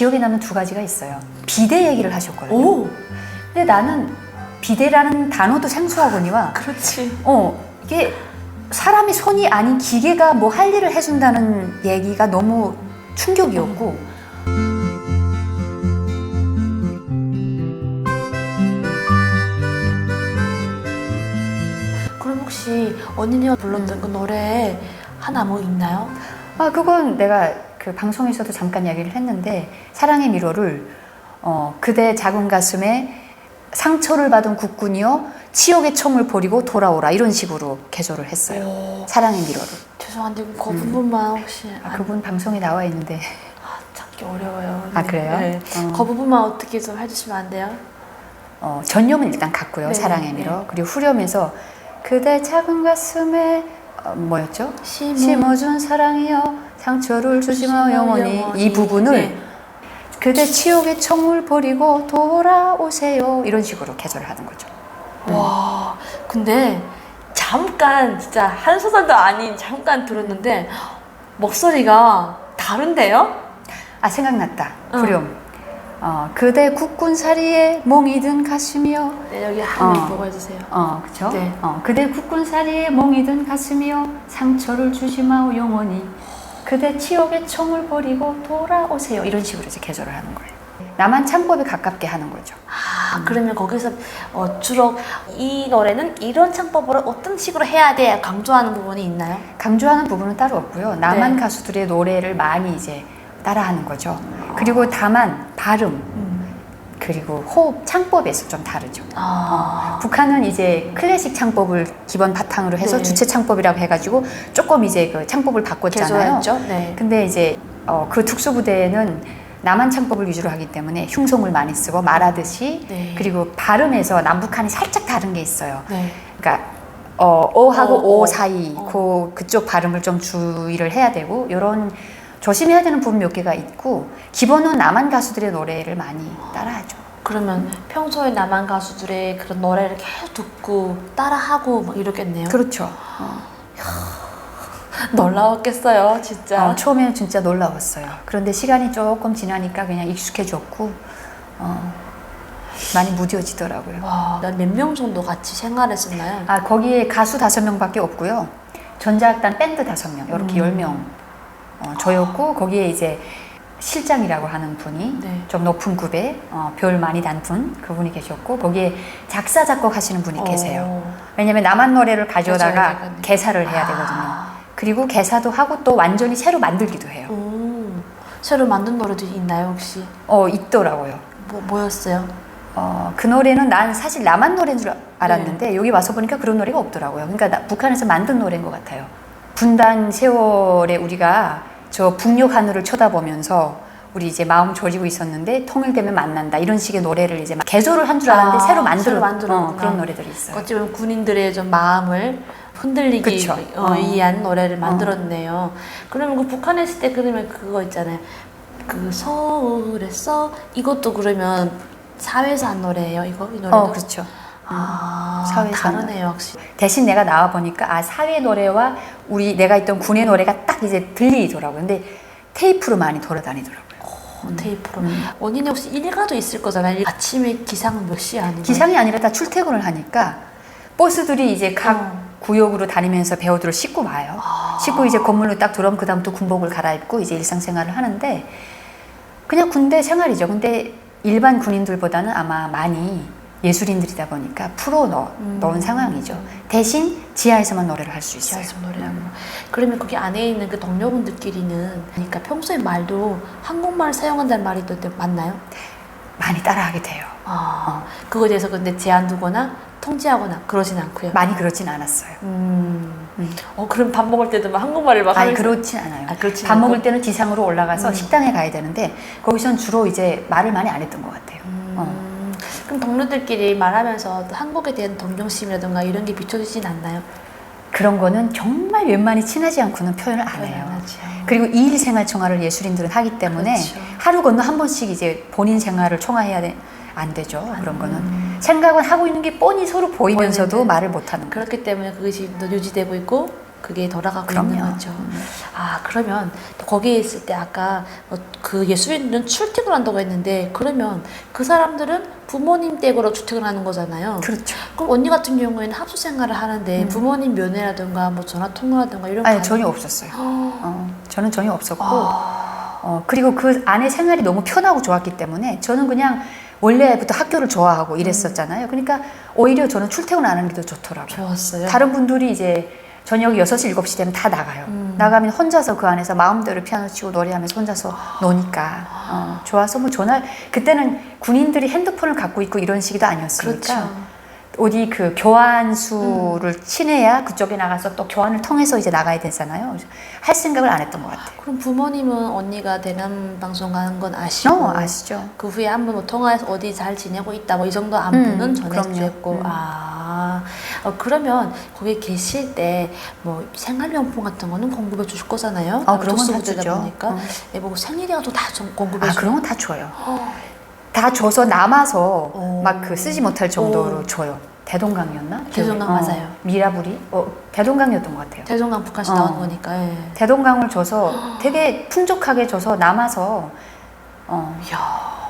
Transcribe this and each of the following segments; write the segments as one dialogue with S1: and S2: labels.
S1: 기억에 남는 두 가지가 있어요. 비대 얘기를 하셨거든요.
S2: 오!
S1: 근데 나는 비대라는 단어도 생소하거니와
S2: 그렇지.
S1: 이게 사람의 손이 아닌 기계가 뭐 할 일을 해준다는 얘기가 너무 충격이었고
S2: 그럼 혹시 언니가 불렀던 그 노래 하나 뭐 있나요?
S1: 그건 내가 그 방송에서도 잠깐 이야기를 했는데 사랑의 미로를 그대 작은 가슴에 상처를 받은 국군이여 치욕의 총을 버리고 돌아오라 이런 식으로 개조를 했어요.
S2: 오.
S1: 사랑의 미로를.
S2: 죄송한데 그 부분만 혹시
S1: 그분 방송에 나와 있는데
S2: 찾기 어려워요.
S1: 그래요?
S2: 네. 그 부분만 어떻게 좀 해주시면 안 돼요?
S1: 전념은 일단 같고요.
S2: 네,
S1: 사랑의 미로.
S2: 네.
S1: 그리고 후렴에서 그대 작은 가슴에 뭐였죠?
S2: 심어.
S1: 심어준 사랑이여 상처를 주지 마 영원히. 이 부분을
S2: 네.
S1: 그대 치욕의 총을 버리고 돌아오세요 이런 식으로 개조를 하는 거죠.
S2: 와, 근데 잠깐 진짜 한 소절도 아닌 잠깐 들었는데 목소리가 다른데요?
S1: 생각났다. 후렴. 그대 국군사리에 몽이 든 가슴이여.
S2: 네, 여기 한번 보고 해주세요.
S1: 그쵸?
S2: 네.
S1: 그대 국군사리에 몽이 든 가슴이여 상처를 주지 마오 영원히. 그대 치욕의 총을 버리고 돌아오세요. 이런 식으로 이제 개조를 하는 거예요. 나만 창법에 가깝게 하는 거죠.
S2: 그러면 거기서 주로 이 노래는 이런 창법으로 어떤 식으로 해야 돼 강조하는 부분이 있나요?
S1: 강조하는 부분은 따로 없고요. 남한
S2: 네.
S1: 가수들의 노래를 많이 이제 따라하는 거죠. 그리고 다만 발음 그리고 호흡, 창법에서 좀 다르죠. 북한은 이제 클래식 창법을 기본 바탕으로 해서
S2: 네.
S1: 주체 창법이라고 해가지고 조금 이제 그 창법을 바꿨잖아요.
S2: 개조했죠? 네.
S1: 근데 이제 그 특수부대는 남한 창법을 위주로 하기 때문에 흉성을 많이 쓰고 말하듯이
S2: 네.
S1: 그리고 발음에서 남북한이 살짝 다른 게 있어요.
S2: 네.
S1: 그러니까 어하고 오
S2: 어.
S1: 사이 그쪽 발음을 좀 주의를 해야 되고 이런 조심해야 되는 부분 몇 개가 있고 기본은 남한 가수들의 노래를 많이 따라하죠.
S2: 그러면 평소에 남한 가수들의 그런 노래를 계속 듣고 따라하고 막 이러겠네요.
S1: 그렇죠.
S2: 놀라웠겠어요, 진짜.
S1: 처음에는 진짜 놀라웠어요. 그런데 시간이 조금 지나니까 그냥 익숙해졌고 많이 무뎌지더라고요.
S2: 와, 몇 명 정도 같이 생활했었나요?
S1: 거기에 가수 5명밖에 없고요. 전자악단 밴드 5명, 이렇게 10명 저였고 거기에 이제 실장이라고 하는 분이
S2: 네.
S1: 좀 높은 급에 별 많이 단 분, 그분이 계셨고 거기에 작사 작곡 하시는 분이 계세요. 왜냐면 남한 노래를 가져다가
S2: 가져야
S1: 개사를 해야 되거든요. 그리고 개사도 하고 또 완전히 새로 만들기도 해요.
S2: 새로 만든 노래도 있나요, 혹시?
S1: 있더라고요.
S2: 뭐였어요?
S1: 그 노래는 난 사실 남한 노래인 줄 알았는데 여기 와서 보니까 그런 노래가 없더라고요. 그러니까 북한에서 만든 노래인 것 같아요. 분단 세월에 우리가 저 북녘 하늘을 쳐다보면서 우리 이제 마음 졸이고 있었는데 통일되면 만난다 이런 식의 노래를 이제 막 개조를 한 줄 알았는데 새로 만들어 그런 노래들이 있어요.
S2: 어찌 보면 군인들의 좀 마음을 흔들리기
S1: 그쵸.
S2: 위한 노래를 만들었네요. 그러면 그 북한에 있을 때 그러면 그거 있잖아요. 그 서울에서 이것도 그러면 사회에서 한 노래예요, 이 노래도?
S1: 그렇죠.
S2: 사회에서 다르네요, 확실히.
S1: 대신 내가 나와 보니까 사회 노래와 내가 있던 군의 노래가 딱 이제 들리더라고요. 근데 테이프로 많이 돌아다니더라고요.
S2: 테이프로. 원인이 혹시 일가도 있을 거잖아요. 아침에 기상은 몇 시에 하는 거예요?
S1: 기상이 아니라 다 출퇴근을 하니까 버스들이 이제 각 구역으로 다니면서 배우들을 싣고 와요. 싣고 이제 건물로 딱 들어오면 그 다음 또 군복을 갈아입고 이제 일상생활을 하는데 그냥 군대 생활이죠. 근데 일반 군인들보다는 아마 많이 예술인들이다 보니까 풀어놓은 상황이죠. 대신 지하에서만 노래를 할 수 있어요.
S2: 지하에서 노래하고. 그러면 거기 안에 있는 그 동료분들끼리는 그러니까 평소에 말도 한국말을 사용한다는 말이 또 맞나요?
S1: 많이 따라하게 돼요.
S2: 그거에 대해서 근데 제한 두거나 통제하거나 그러진 않고요.
S1: 많이 그렇진 않았어요.
S2: 그럼 밥 먹을 때도 막 한국말을 막
S1: 아니
S2: 하면서-
S1: 그렇진 않아요.
S2: 그렇진
S1: 밥
S2: 않고?
S1: 먹을 때는 지상으로 올라가서 식당에 가야 되는데 거기선 주로 이제 말을 많이 안 했던 것 같아요.
S2: 그럼 동료들끼리 말하면서 또 한국에 대한 동경심이라든가 이런 게 비춰지진 않나요?
S1: 그런 거는 정말 웬만히 친하지 않고는 표현을 안 해요. 그리고 2일 생활 총괄을 예술인들은 하기 때문에
S2: 그렇죠.
S1: 하루 건너 한 번씩 이제 본인 생활을 총괄해야 안 되죠. 그런 거는 생각은 하고 있는 게 뻔히 서로 보이면서도
S2: 보이는데.
S1: 말을 못 하는 거예요.
S2: 그렇기 때문에 그것이 또 유지되고 있고 그게 돌아가고
S1: 그럼요.
S2: 있는 거죠. 아, 그러면 거기에 있을 때 아까 그 예술인들은 출퇴근을 한다고 했는데 그러면 그 사람들은 부모님 댁으로 출퇴근을 하는 거잖아요.
S1: 그렇죠.
S2: 그럼 언니 같은 경우에는 합숙 생활을 하는데 부모님 면회라든가 뭐 전화 통화라든가 이런 거
S1: 아니
S2: 안
S1: 전혀
S2: 해요?
S1: 없었어요. 저는 전혀 없었고
S2: 아,
S1: 그리고 그 안에 생활이 너무 편하고 좋았기 때문에 저는 그냥 원래부터 학교를 좋아하고 이랬었잖아요. 그러니까 오히려 저는 출퇴근 안 하는 게 더 좋더라고요.
S2: 좋았어요.
S1: 다른 분들이 이제 저녁 6시, 7시 되면 다 나가요. 나가면 혼자서 그 안에서 마음대로 피아노 치고 노래하면서 혼자서 노니까 좋아서 뭐 전화 그때는 군인들이 핸드폰을 갖고 있고 이런 시기도 아니었으니까
S2: 그렇죠.
S1: 어디 그 교환수를 친해야 그쪽에 나가서 또 교환을 통해서 이제 나가야 되잖아요. 그래서 할 생각을 안 했던 것 같아요.
S2: 그럼 부모님은 언니가 대남 방송 가는 건 아시고
S1: 아시죠?
S2: 그 후에 한번 뭐 통화해서 어디 잘 지내고 있다 뭐 이 정도 안부는
S1: 그럼요.
S2: 전해주셨고 그러면 거기 계실 때 뭐 생활용품 같은 거는 공급해 주실 거잖아요.
S1: 그런 건 다
S2: 특수부대다
S1: 주죠.
S2: 보니까 뭐 생일이라도 다 좀 공급해 주고
S1: 그런 건 다 줘요. 다 줘서 남아서
S2: 오.
S1: 막 그 쓰지 못할 정도로
S2: 오.
S1: 줘요. 대동강이었나?
S2: 대동강 맞아요.
S1: 미라부리? 대동강이었던 것 같아요.
S2: 대동강 북한시 나오는 거니까. 예.
S1: 대동강을 줘서 되게 풍족하게 줘서 남아서
S2: 이야,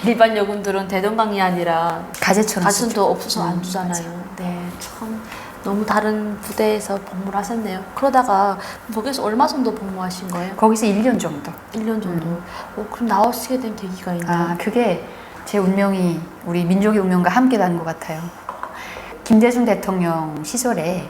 S2: 일반 여군들은 대동강이 아니라
S1: 가재처럼
S2: 가슴도 없어서 안
S1: 맞아요.
S2: 주잖아요. 네, 참 너무 다른 부대에서 복무를 하셨네요. 그러다가 거기서 얼마 정도 복무하신 거예요?
S1: 거기서 1년 정도.
S2: 1년 정도. 그럼 나오시게 된 계기가 있나요?
S1: 그게 제 운명이 우리 민족의 운명과 함께 가는 것 같아요. 김대중 대통령 시절에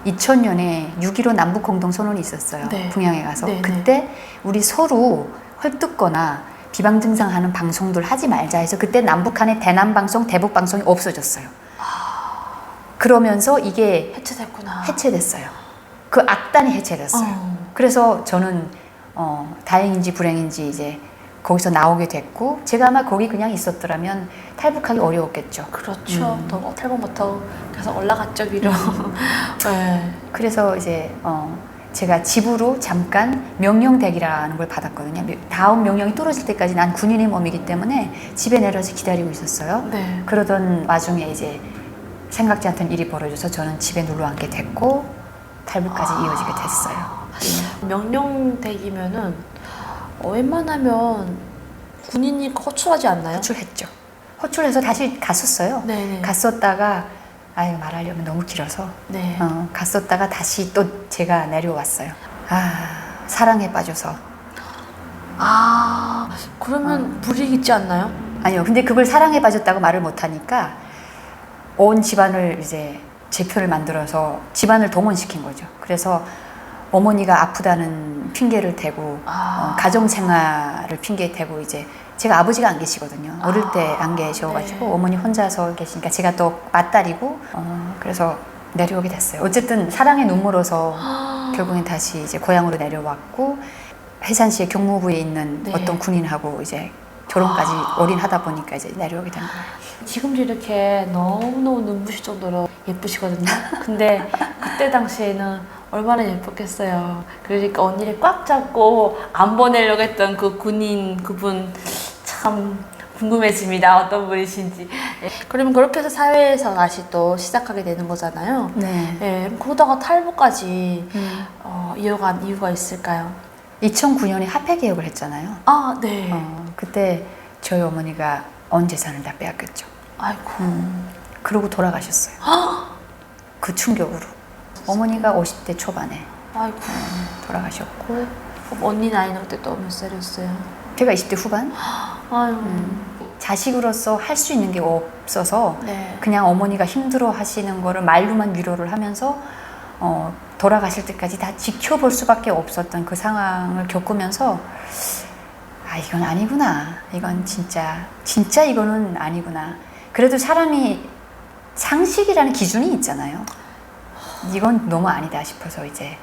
S1: 2000년에 6.15 남북공동선언이 있었어요.
S2: 네.
S1: 평양에 가서.
S2: 네,
S1: 그때 우리 서로 헐뜯거나 비방 증상하는 방송들 하지 말자 해서 그때 남북한의 대남방송, 대북방송이 없어졌어요. 그러면서 이게
S2: 해체됐구나.
S1: 해체됐어요. 그 악단이 해체됐어요. 그래서 저는 다행인지 불행인지 이제 거기서 나오게 됐고 제가 아마 거기 그냥 있었더라면 탈북하기 어려웠겠죠.
S2: 그렇죠. 더 탈북 못하고 계속 올라갔죠 위로. 네.
S1: 그래서 이제 제가 집으로 잠깐 명령대기라는 걸 받았거든요. 다음 명령이 떨어질 때까지 난 군인의 몸이기 때문에 집에 내려서 기다리고 있었어요.
S2: 네.
S1: 그러던 와중에 이제 생각지 않던 일이 벌어져서 저는 집에 눌러 앉게 됐고 탈북까지 이어지게 됐어요.
S2: 명령대기면은 웬만하면 군인이 호출하지 않나요?
S1: 호출했죠. 호출해서 다시 갔었어요.
S2: 네.
S1: 갔었다가 말하려면 너무 길어서
S2: 네.
S1: 갔었다가 다시 또 제가 내려왔어요. 사랑에 빠져서.
S2: 그러면 불이익 있지 않나요?
S1: 아니요. 근데 그걸 사랑에 빠졌다고 말을 못하니까 온 집안을 이제 제 편을 만들어서 집안을 동원시킨 거죠. 그래서 어머니가 아프다는 핑계를 대고 가정생활을 핑계 대고 이제 제가 아버지가 안 계시거든요. 어릴 때 안 계셔가지고
S2: 네.
S1: 어머니 혼자서 계시니까 제가 또 맏딸이고 그래서 내려오게 됐어요. 어쨌든 사랑의 눈물어서 결국엔 다시 이제 고향으로 내려왔고 해산시의 경무부에 있는
S2: 네.
S1: 어떤 군인하고 이제 결혼까지 올인하다 보니까 이제 내려오게 된 거예요.
S2: 지금도 이렇게 너무너무 눈부실 정도로 예쁘시거든요. 근데 그때 당시에는 얼마나 예뻤겠어요. 그러니까 언니를 꽉 잡고 안 보내려고 했던 그 군인 그분 참 궁금해집니다. 어떤 분이신지. 그러면 그렇게 해서 사회에서 다시 또 시작하게 되는 거잖아요.
S1: 네.
S2: 네, 그러다가 탈북까지 이어간 이유가 있을까요?
S1: 2009년에 화폐 개혁을 했잖아요.
S2: 네.
S1: 그때 저희 어머니가 온 재산을 다 빼앗겼죠.
S2: 아이고.
S1: 그러고 돌아가셨어요. 그 충격으로. 어머니가 50대 초반에
S2: 아이고.
S1: 돌아가셨고
S2: 그럼 언니 나이는 그때 또 몇 살이었어요?
S1: 제가 20대 후반?
S2: 아유.
S1: 자식으로서 할 수 있는 게 없어서
S2: 네.
S1: 그냥 어머니가 힘들어 하시는 거를 말로만 위로를 하면서 돌아가실 때까지 다 지켜볼 수밖에 없었던 그 상황을 겪으면서 이건 아니구나. 이건 진짜 이거는 아니구나. 그래도 사람이 상식이라는 기준이 있잖아요. 이건 너무 아니다 싶어서 이제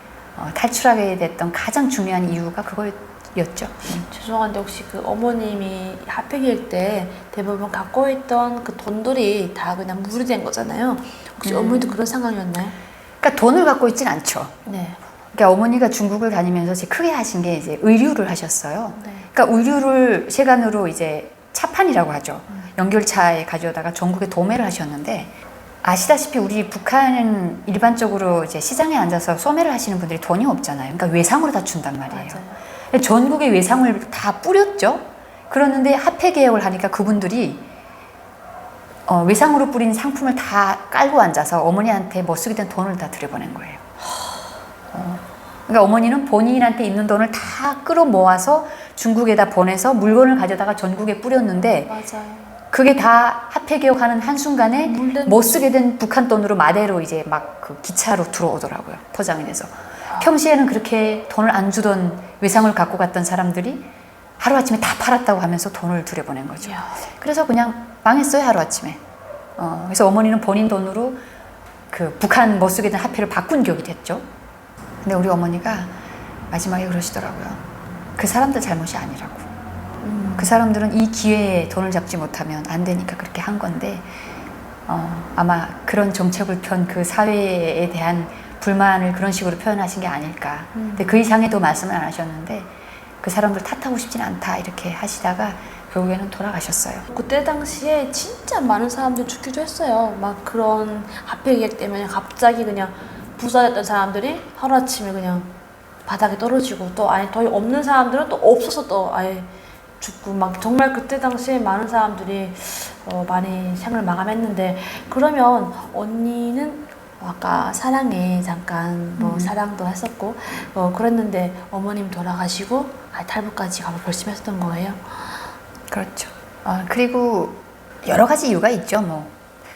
S1: 탈출하게 됐던 가장 중요한 이유가 그거였죠.
S2: 죄송한데 혹시 그 어머님이 화폐 기획 때 대부분 갖고 있던 그 돈들이 다 그냥 물이 된 거잖아요. 혹시 어머니도 그런 상황이었나요?
S1: 그러니까 돈을 갖고 있진 않죠.
S2: 네.
S1: 그러니까 어머니가 중국을 다니면서 제일 크게 하신 게 이제 의류를 하셨어요.
S2: 네.
S1: 그러니까 의류를 세간으로 이제 차판이라고 하죠. 연결차에 가져다가 전국에 도매를 하셨는데 아시다시피 우리 북한은 일반적으로 이제 시장에 앉아서 소매를 하시는 분들이 돈이 없잖아요. 그러니까 외상으로 다 준단 말이에요.
S2: 맞아요.
S1: 전국에 외상을 다 뿌렸죠. 그러는데 화폐 개혁을 하니까 그분들이 외상으로 뿌린 상품을 다 깔고 앉아서 어머니한테 못 쓰게 된 돈을 다 들여보낸 거예요. 그러니까 어머니는 본인한테 있는 돈을 다 끌어모아서 중국에다 보내서 물건을 가져다가 전국에 뿌렸는데
S2: 맞아요.
S1: 그게 다 화폐 개혁하는 한순간에
S2: 물론
S1: 못 쓰게 된 북한 돈으로 마대로 이제 막 그 기차로 들어오더라고요. 포장이 돼서. 평시에는 그렇게 돈을 안 주던 외상을 갖고 갔던 사람들이 하루아침에 다 팔았다고 하면서 돈을 들여보낸 거죠.
S2: 이야.
S1: 그래서 그냥 망했어요, 하루아침에. 그래서 어머니는 본인 돈으로 그 북한 못 쓰게 된 화폐를 바꾼 격이 됐죠. 근데 우리 어머니가 마지막에 그러시더라고요. 그 사람들 잘못이 아니라고. 그 사람들은 이 기회에 돈을 잡지 못하면 안 되니까 그렇게 한 건데 아마 그런 정책을 편 그 사회에 대한 불만을 그런 식으로 표현하신 게 아닐까. 근데 그 이상의 더 말씀을 안 하셨는데 그 사람들 탓하고 싶진 않다 이렇게 하시다가 결국에는 돌아가셨어요.
S2: 그때 당시에 진짜 많은 사람들이 죽기도 했어요. 막 그런 화폐 계획 때문에 갑자기 그냥 부자됐던 사람들이 하루아침에 그냥 바닥에 떨어지고 또 아예 더 없는 사람들은 또 없어서 또 아예 죽고 막 정말 그때 당시에 많은 사람들이 많이 생을 마감했는데 그러면 언니는 아까 사랑에 잠깐 뭐 사랑도 했었고 그랬는데 어머님 돌아가시고 탈북까지 가면 결심했던 거예요?
S1: 그렇죠. 그리고 여러 가지 이유가 있죠. 뭐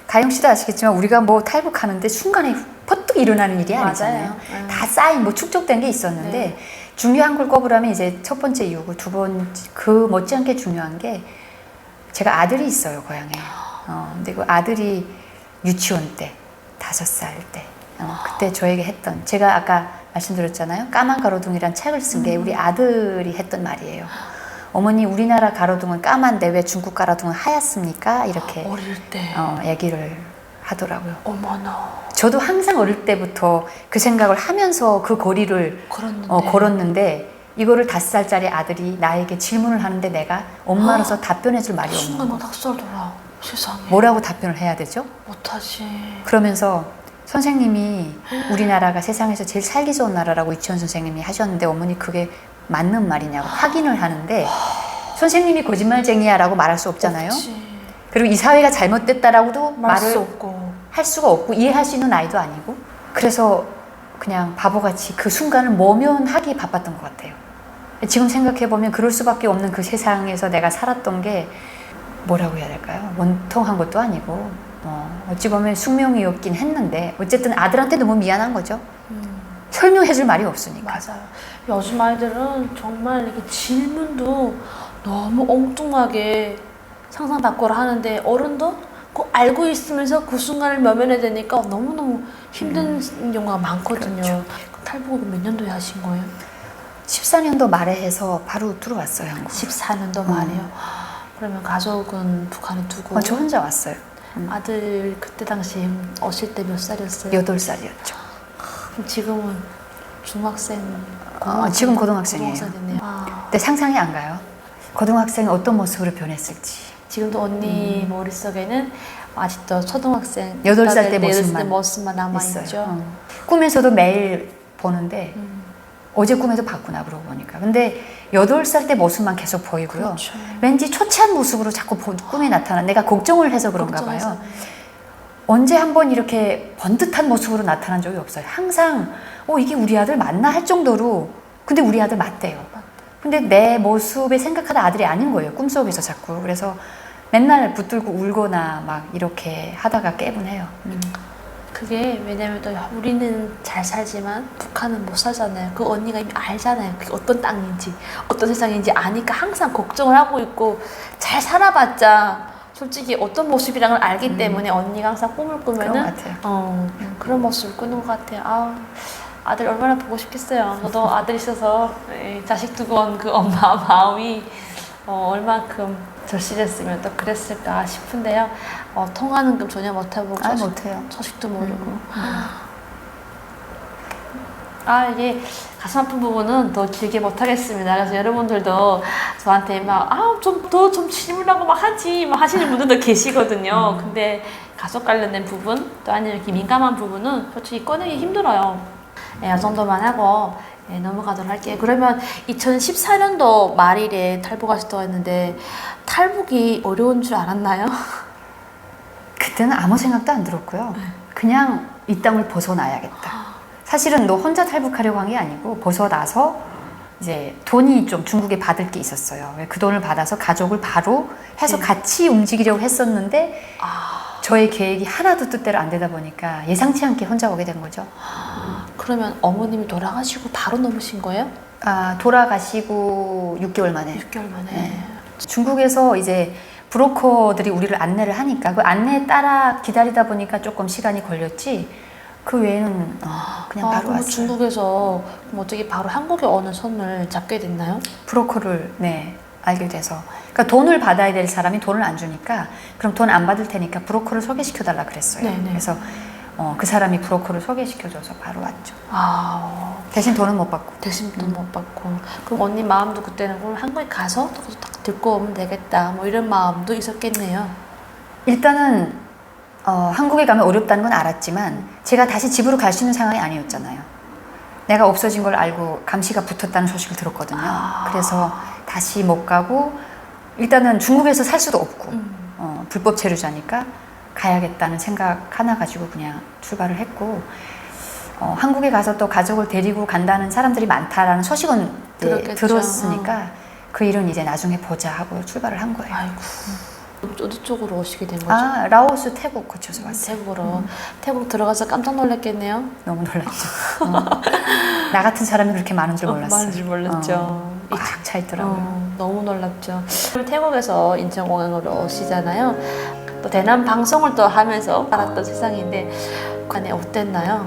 S1: 가영 씨도 아시겠지만 우리가 뭐 탈북하는데 순간에 퍼뜩 일어나는 일이 아니잖아요.
S2: 맞아요.
S1: 다 쌓인 뭐 축적된 게 있었는데
S2: 네.
S1: 중요한 걸 꼽으라면 이제 첫 번째 이유고 두 번째 그 못지않게 중요한 게 제가 아들이 있어요 고향에. 근데 그 아들이 유치원 때 5살 때 그때 저에게 했던 제가 아까 말씀드렸잖아요. 까만 가로등이란 책을 쓴 게 우리 아들이 했던 말이에요. 어머니 우리나라 가로등은 까만데 왜 중국 가로등은 하얗습니까? 이렇게
S2: 어릴 때
S1: 얘기를 하더라고요.
S2: 어머나
S1: 저도 항상 어릴 때부터 그 생각을 하면서 그 거리를 걸었는데 이거를 5살짜리 아들이 나에게 질문을 하는데 내가 엄마로서 답변해 줄 말이 없는
S2: 순간
S1: 거예요.
S2: 막 닭살돌아 세상에
S1: 뭐라고 답변을 해야 되죠?
S2: 못하지.
S1: 그러면서 선생님이 우리나라가 세상에서 제일 살기 좋은 나라라고 이치원 선생님이 하셨는데 어머니 그게 맞는 말이냐고 확인을 하는데 선생님이 거짓말쟁이야 라고 말할 수 없잖아요.
S2: 없지.
S1: 그리고 이 사회가 잘못됐다라고도
S2: 말할 수
S1: 말을
S2: 없고
S1: 할 수가 없고 이해할 수 있는 나이도 아니고 그래서 그냥 바보같이 그 순간을 모면하기 바빴던 것 같아요. 지금 생각해보면 그럴 수밖에 없는 그 세상에서 내가 살았던 게 뭐라고 해야 될까요? 원통한 것도 아니고 어찌 보면 숙명이었긴 했는데 어쨌든 아들한테 너무 미안한 거죠. 설명해줄 말이 없으니까.
S2: 맞아요. 요즘 아이들은 정말 이게 질문도 너무 엉뚱하게 상상 밖으로 하는데 어른도 그 알고 있으면서 그 순간을 면면해야 되니까 너무너무 힘든 경우가 많거든요.
S1: 그렇죠.
S2: 탈북을 몇 년도에 하신 거예요?
S1: 14년도 말에 해서 바로 들어왔어요, 한국.
S2: 14년도 말이요. 그러면 가족은 북한에 두고
S1: 저 혼자 왔어요.
S2: 아들 그때 당시 어실 때 몇 살이었어요?
S1: 8살이었죠.
S2: 그럼 지금은 중학생,
S1: 지금 고등학생이에요.
S2: 됐네요.
S1: 근데 상상이 안 가요. 고등학생이 어떤 모습으로 변했을지.
S2: 지금도 언니 머릿속에는 아직도 초등학생
S1: 8살 때
S2: 모습만 남아있죠.
S1: 꿈에서도 매일 보는데 어제 꿈에도 봤구나 그러고 보니까. 근데 8살 때 모습만 계속 보이고요.
S2: 그렇죠.
S1: 왠지 초췌한 모습으로 자꾸 꿈에 나타나. 내가 걱정을 해서 그런가
S2: 걱정해서.
S1: 봐요. 언제 한번 이렇게 번듯한 모습으로 나타난 적이 없어요. 항상 이게 우리 아들 맞나 할 정도로 근데 우리 아들 맞대요. 근데 내 모습에 생각하다 아들이 아닌 거예요. 꿈속에서 자꾸. 그래서 맨날 붙들고 울거나 막 이렇게 하다가 깨곤 해요.
S2: 그게 왜냐면 또 우리는 잘 살지만 북한은 못 살잖아요. 그 언니가 이미 알잖아요. 그게 어떤 땅인지 어떤 세상인지 아니까 항상 걱정을 하고 있고 잘 살아봤자 솔직히 어떤 모습이랑을 알기 때문에 언니가 항상 꿈을 꾸면은
S1: 그런 것 같아요.
S2: 그런 모습을 꾸는 것 같아요. 아들 얼마나 보고 싶겠어요. 저도 아들 있어서 자식 두고 온 그 엄마 마음이 얼만큼 절실했으면 또 그랬을까 싶은데요. 통화는 그럼 전혀 못 해보고
S1: 못해요.
S2: 소식도 모르고 이게 가슴 아픈 부분은 더 길게 못하겠습니다. 그래서 여러분들도 저한테 좀 질문하고 막 하지 막 하시는 분들도 계시거든요. 근데 가족 관련된 부분 또 아니면 이렇게 민감한 부분은 솔직히 꺼내기 힘들어요. 이 정도만 하고 넘어가도록 할게요. 그러면 2014년도 말일에 탈북하셨다고 했는데 탈북이 어려운 줄 알았나요?
S1: 그때는 아무 생각도 안 들었고요. 그냥 이 땅을 벗어나야겠다. 사실은 너 혼자 탈북하려고 한 게 아니고 벗어나서 이제 돈이 좀 중국에 받을 게 있었어요. 그 돈을 받아서 가족을 바로 해서 같이 움직이려고 했었는데 저의 계획이 하나도 뜻대로 안 되다 보니까 예상치 않게 혼자 오게 된 거죠.
S2: 그러면 어머님이 돌아가시고 바로 넘으신 거예요?
S1: 돌아가시고 6개월 만에.
S2: 6개월 만에.
S1: 네. 중국에서 이제 브로커들이 우리를 안내를 하니까 그 안내에 따라 기다리다 보니까 조금 시간이 걸렸지. 그 외에는 그냥 바로
S2: 그럼
S1: 왔어요.
S2: 중국에서 그럼 어떻게 바로 한국에 오는 손을 잡게 됐나요?
S1: 브로커를 알게 돼서 그러니까 돈을 받아야 될 사람이 돈을 안 주니까 그럼 돈 안 받을 테니까 브로커를 소개시켜 달라 그랬어요.
S2: 네네.
S1: 그래서 그 사람이 브로커를 소개시켜줘서 바로 왔죠. 대신 돈은 못 받고.
S2: 대신 돈 못 받고. 그럼 언니 마음도 그때는 그럼 한국에 가서 딱 듣고 오면 되겠다 뭐 이런 마음도 있었겠네요.
S1: 일단은 한국에 가면 어렵다는 건 알았지만 제가 다시 집으로 갈 수 있는 상황이 아니었잖아요. 내가 없어진 걸 알고 감시가 붙었다는 소식을 들었거든요. 그래서 다시 못 가고 일단은 중국에서 살 수도 없고 불법 체류자니까 가야겠다는 생각 하나 가지고 그냥 출발을 했고 한국에 가서 또 가족을 데리고 간다는 사람들이 많다라는 소식은 들었으니까 그 일은 이제 나중에 보자 하고 출발을 한 거예요.
S2: 아이고. 어디 쪽으로 오시게 된 거죠?
S1: 라오스, 태국 거쳐서 왔어요.
S2: 태국으로. 태국 들어가서 깜짝 놀랐겠네요.
S1: 너무 놀랐죠. 나 같은 사람이 그렇게 많은 줄 몰랐어요.
S2: 많은 줄 몰랐죠.
S1: 꽉 차 있더라고요.
S2: 너무 놀랍죠. 태국에서 인천공항으로 오시잖아요. 또 대남 방송을 또 하면서 알았던 세상인데 안에 어땠나요?